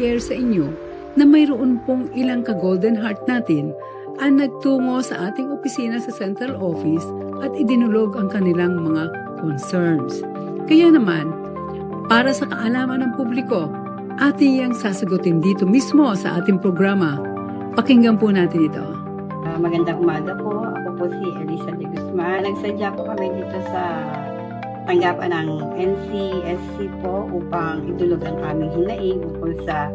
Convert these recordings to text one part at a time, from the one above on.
i-share sa inyo na mayroon pong ilang ka-Golden Heart natin ang nagtungo sa ating opisina sa Central Office at idinulog ang kanilang mga concerns. Kaya naman, para sa kaalaman ng publiko, ating yang sasagutin dito mismo sa ating programa. Pakinggan po natin ito. Magandang umaga po. Ako po si Elisa de Guzman. Nagsadya po kami dito sa tanggapan ng NCSC po upang idulog ang aming hinaing ukol sa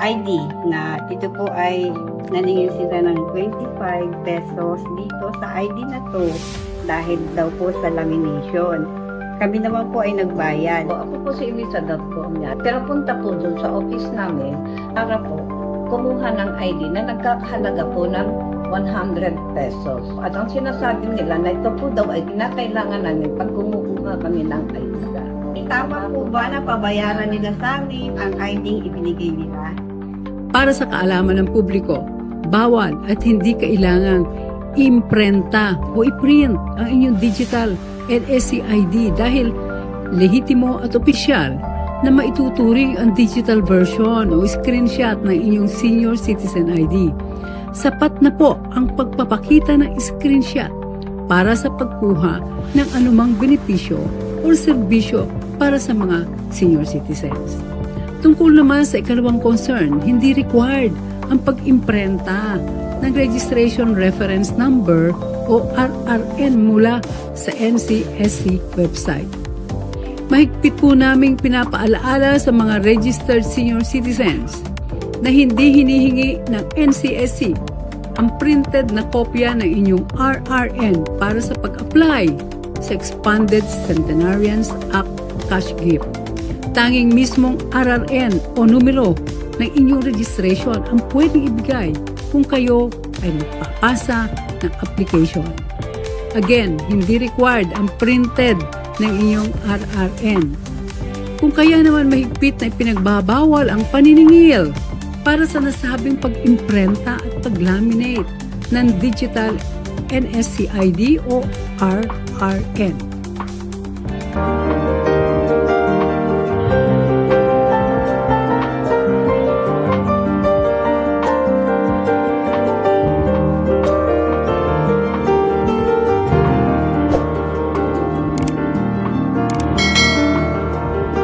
ID na dito po ay naningil sila ng 25 pesos dito sa ID na to dahil daw po sa lamination. Kami naman po ay nagbayad. Ako po si Elisa niya. Pero punta po doon sa office namin para po kumuha ng ID na nagkakahalaga po ng 100 pesos. At ang sinasabi nila na ito po daw ay kinakailangan namin pag kumukuha kami ng ID. Tama po ba na pabayaran nila sa amin ang ID ibinigay nila? Para sa kaalaman ng publiko, bawal at hindi kailangang imprenta o i-print ang inyong digital NSC ID dahil lehitimo at opisyal na maituturing ang digital version o screenshot ng inyong senior citizen ID. Sapat na po ang pagpapakita ng screenshot para sa pagkuha ng anumang benepisyo o serbisyo para sa mga senior citizens. Tungkol naman sa ikalawang concern, hindi required ang pag-imprenta ng Registration Reference Number o RRN mula sa NCSC website. Mahigpit po naming pinapaalaala sa mga registered senior citizens na hindi hinihingi ng NCSC ang printed na kopya ng inyong RRN para sa pag-apply sa Expanded Centenarians Act Cash Gift. Tanging mismong RRN o numero ng inyong registration ang pwedeng ibigay kung kayo ay magpapasa ng application. Again, hindi required ang printed ng inyong RRN. Kung kaya naman mahigpit na ipinagbabawal ang paniningil para sa nasabing pag-imprenta at pag-laminate ng digital NSC ID o RRN.